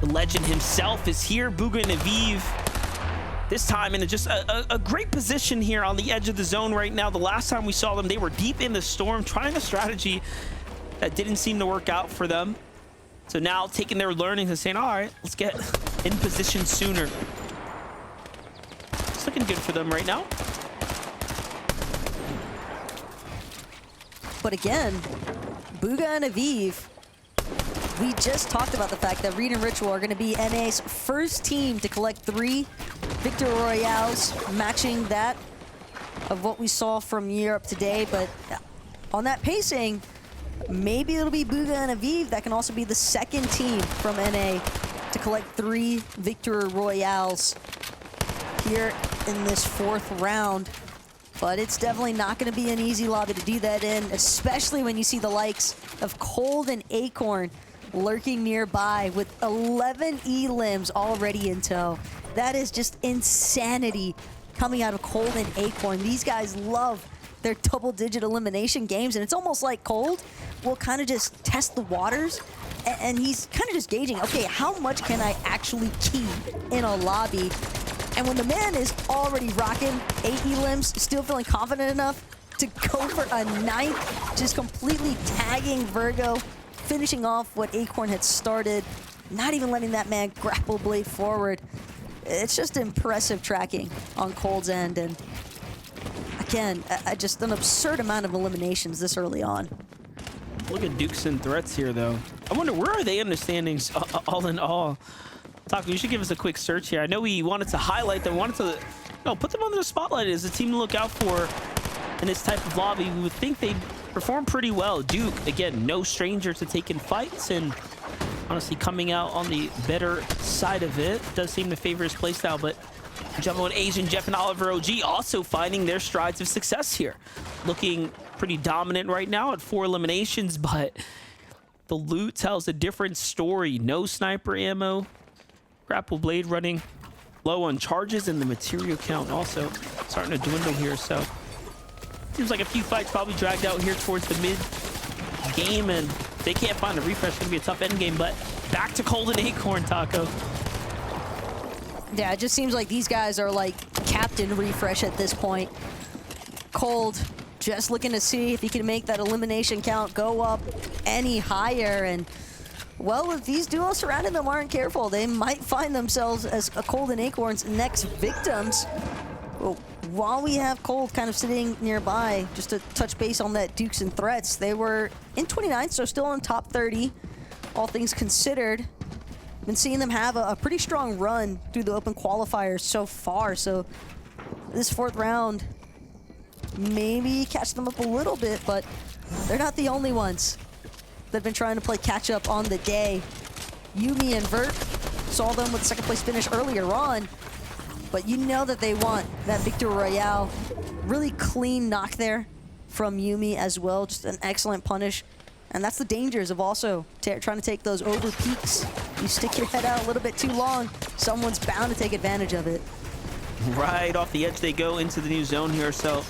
The legend himself is here. Bugha and Avivv. This time in just a great position here on the edge of the zone right now. The last time we saw them, they were deep in the storm, trying a strategy that didn't seem to work out for them. So now taking their learnings and saying, all right, let's get in position sooner. It's looking good for them right now. But again, Bugha and Avivv, we just talked about the fact that Reed and Ritual are going to be NA's first team to collect 3 Victory Royales, matching that of what we saw from Europe today. But on that pacing, maybe it'll be Bugha and Avivv that can also be the second team from NA to collect 3 Victory Royales here in this 4th round. But it's definitely not going to be an easy lobby to do that in, especially when you see the likes of Cold and Acorn lurking nearby with 11 elims already in tow. That is just insanity coming out of Cold and Acorn. These guys love their double-digit elimination games, and it's almost like Cold will kind of just test the waters, and he's kind of just gauging, okay, how much can I actually keep in a lobby? And when the man is already rocking 8 elims, still feeling confident enough to go for a 9th, just completely tagging Virgo, finishing off what Acorn had started, not even letting that man grapple blade forward. It's just impressive tracking on Cold's end, and again, just an absurd amount of eliminations this early on. Look at Dukes and threats here, though. I wonder, where are they in the standings all in all? Taco, you should give us a quick search here. I know we wanted to highlight them, wanted to put them under the spotlight as a team to look out for in this type of lobby. We would think they'd perform pretty well. Duke, again, no stranger to taking fights, and honestly coming out on the better side of it. Does seem to favor his playstyle, but Jumbo and Asian, Jeff and Oliver OG also finding their strides of success here. Looking pretty dominant right now at 4 eliminations, but the loot tells a different story. No sniper ammo. Grapple blade running low on charges, and the material count also starting to dwindle here. So seems like a few fights probably dragged out here towards the mid game, and they can't find a refresh. It's gonna be a tough end game, but back to Cold and Acorn, Taco. Yeah, it just seems like these guys are like captain refresh at this point. Cold just looking to see if he can make that elimination count go up any higher, and well, if these duos surrounding them aren't careful, they might find themselves as a Cold and Acorn's next victims. Well, while we have Cold kind of sitting nearby, just to touch base on that Dukes and threats, they were in 29th, so still in top 30, all things considered. Been seeing them have a pretty strong run through the open qualifiers so far, so this 4th round maybe catch them up a little bit, but they're not the only ones. They've been trying to play catch up on the day. Yumi and Vert saw them with the 2nd place finish earlier on, but you know that they want that Victory Royale. Really clean knock there from Yumi as well, just an excellent punish. And that's the dangers of also trying to take those over peaks. You stick your head out a little bit too long, someone's bound to take advantage of it. Right off the edge they go into the new zone here, so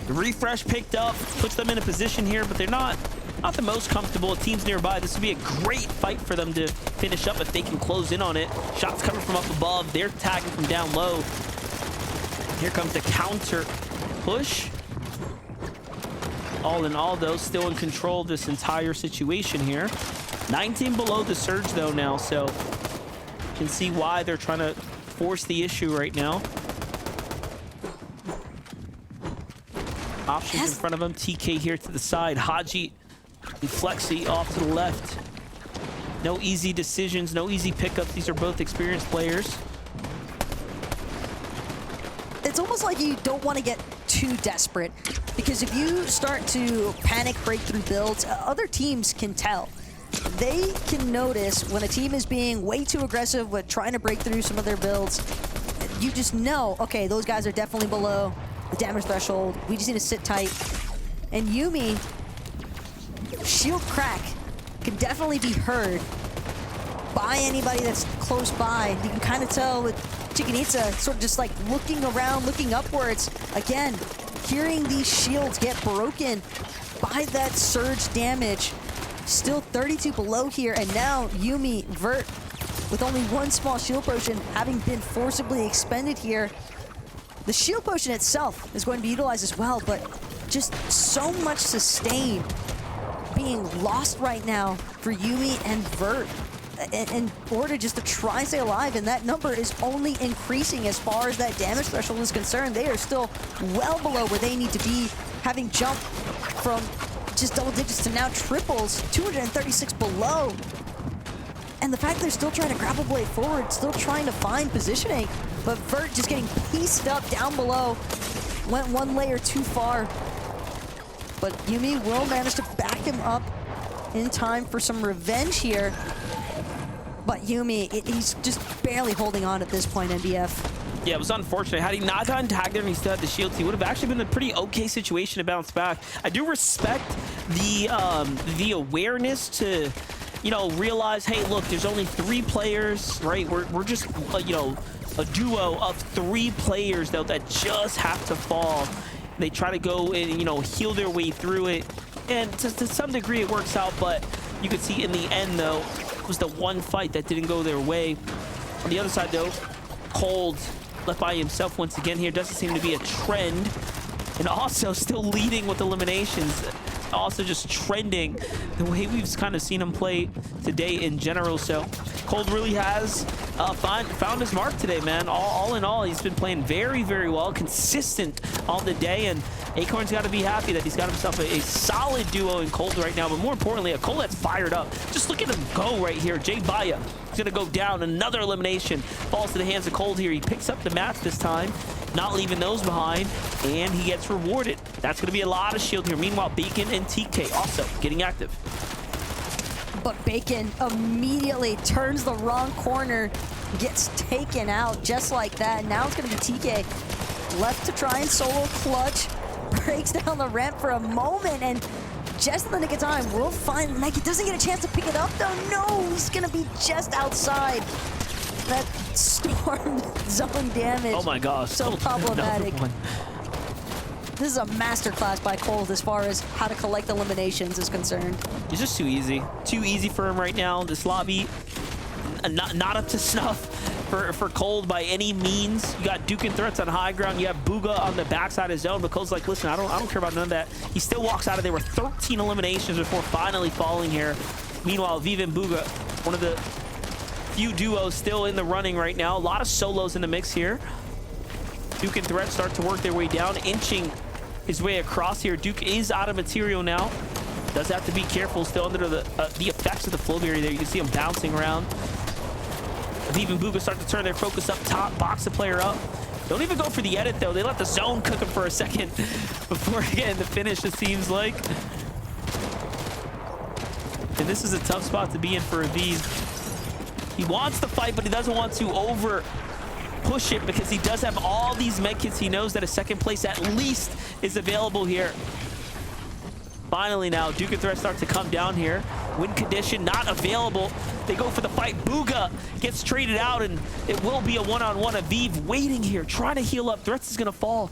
the refresh picked up, puts them in a position here, but they're not the most comfortable. Teams nearby, this would be a great fight for them to finish up if they can close in on it. Shots coming from up above, they're tagging from down low. Here comes the counter push. All in all, though, still in control of this entire situation here. 19 below the surge, though, now, so you can see why they're trying to force the issue right now. Options in front of him. TK here to the side. Haji and Flexi off to the left. No easy decisions, no easy pickups. These are both experienced players. It's almost like you don't want to get too desperate, because if you start to panic breakthrough builds, other teams can tell. They can notice when a team is being way too aggressive with trying to break through some of their builds. You just know, okay, those guys are definitely below the damage threshold. We just need to sit tight. And Yumi, shield crack can definitely be heard by anybody that's close by. You can kind of tell with Chicken-Itza sort of just like looking around, looking upwards. Again, hearing these shields get broken by that surge damage. Still 32 below here, and now Yumi, Vert with only one small shield potion having been forcibly expended here. The shield potion itself is going to be utilized as well, but just so much sustain being lost right now for Yuumi and Vert in order just to try and stay alive, and that number is only increasing as far as that damage threshold is concerned. They are still well below where they need to be, having jumped from just double digits to now triples, 236 below. And the fact they're still trying to grapple blade forward, still trying to find positioning, but Vert just getting pieced up down below, went one layer too far. But Yuumi will manage to back him up in time for some revenge here. But Yuumi, he's just barely holding on at this point, NBF. Yeah, it was unfortunate. Had he not gotten tagged there and he still had the shields, he would have actually been in a pretty okay situation to bounce back. I do respect the awareness to, you know, realize, hey, look, there's only 3 players, right? We're just, you know, a duo of 3 players, though, that just have to fall. They try to go and, you know, heal their way through it. And to some degree, it works out, but you could see in the end, though, it was the one fight that didn't go their way. On the other side, though, Cold left by himself once again here. Doesn't seem to be a trend. And also still leading with eliminations. Also just trending the way we've kind of seen him play today in general. So Cold really has found his mark today, man. All in all, he's been playing very, very well, consistent on the day, and Acorn's got to be happy that he's got himself a solid duo in Cold right now, but more importantly, a Cold that's fired up. Just look at him go right here. Jay Baya is going to go down. Another elimination falls to the hands of Cold here. He picks up the match this time, not leaving those behind, and he gets rewarded. That's going to be a lot of shield here. Meanwhile, Bacon and TK also getting active. But Bacon immediately turns the wrong corner, gets taken out just like that. Now it's going to be TK left to try and solo clutch, breaks down the ramp for a moment, and just in the nick of time, we'll find Meg. He doesn't get a chance to pick it up, though. No, he's going to be just outside. That storm zone damage. Oh my gosh. So problematic. This is a masterclass by Cold as far as how to collect eliminations is concerned. It's just too easy. Too easy for him right now. This lobby, not up to snuff for Cold by any means. You got Duke and Threats on high ground. You have Bugha on the backside of his zone, but Cold's like, listen, I don't care about none of that. He still walks out of there with 13 eliminations before finally falling here. Meanwhile, Avivv and Bugha, one of the few duos still in the running right now. A lot of solos in the mix here. Duke and Threat start to work their way down, inching his way across here. Duke is out of material now. Does have to be careful, still under the effects of the flow barrier there. You can see him bouncing around. Avivv and Bugha start to turn their focus up top, box the player up. Don't even go for the edit, though. They let the zone cook him for a second before getting the finish, it seems like. And this is a tough spot to be in for Avivv. He wants to fight, but he doesn't want to over push it because he does have all these medkits. He knows that a second place at least is available here. Finally now, Duke and Threat start to come down here. Win condition not available. They go for the fight. Bugha gets traded out, and it will be a one-on-one. Avivv waiting here, trying to heal up. Threats is going to fall.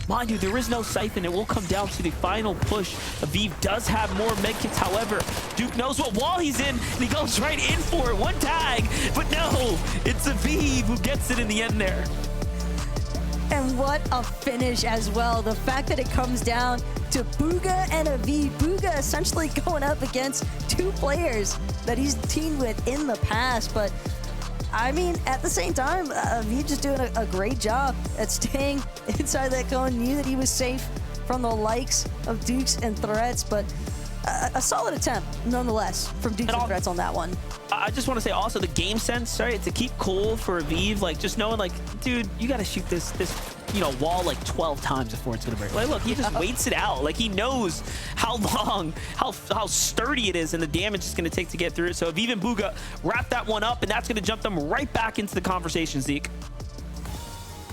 Mind you, there is no siphon. It will come down to the final push. Avivv does have more medkits. However, Duke knows what wall he's in, and he goes right in for it. One tag, but no, it's Avivv who gets it in the end there. And what a finish as well. The fact that it comes down to Bugha and Avivv. Bugha essentially going up against 2 players that he's teamed with in the past, but I mean, at the same time, Avivv just doing a great job at staying inside that cone. Knew that he was safe from the likes of Dukes and Threats, but a solid attempt nonetheless from Dukes and Threats on that one. I just want to say also the game sense, right? To keep cool for Avivv, like just knowing like, dude, you got to shoot this you know, wall like 12 times before it's gonna break. Like, look, he just waits it out. Like, he knows how long, how sturdy it is and the damage it's gonna take to get through it. So Avivv and Bugha wrap that one up, and that's gonna jump them right back into the conversation, Zeke.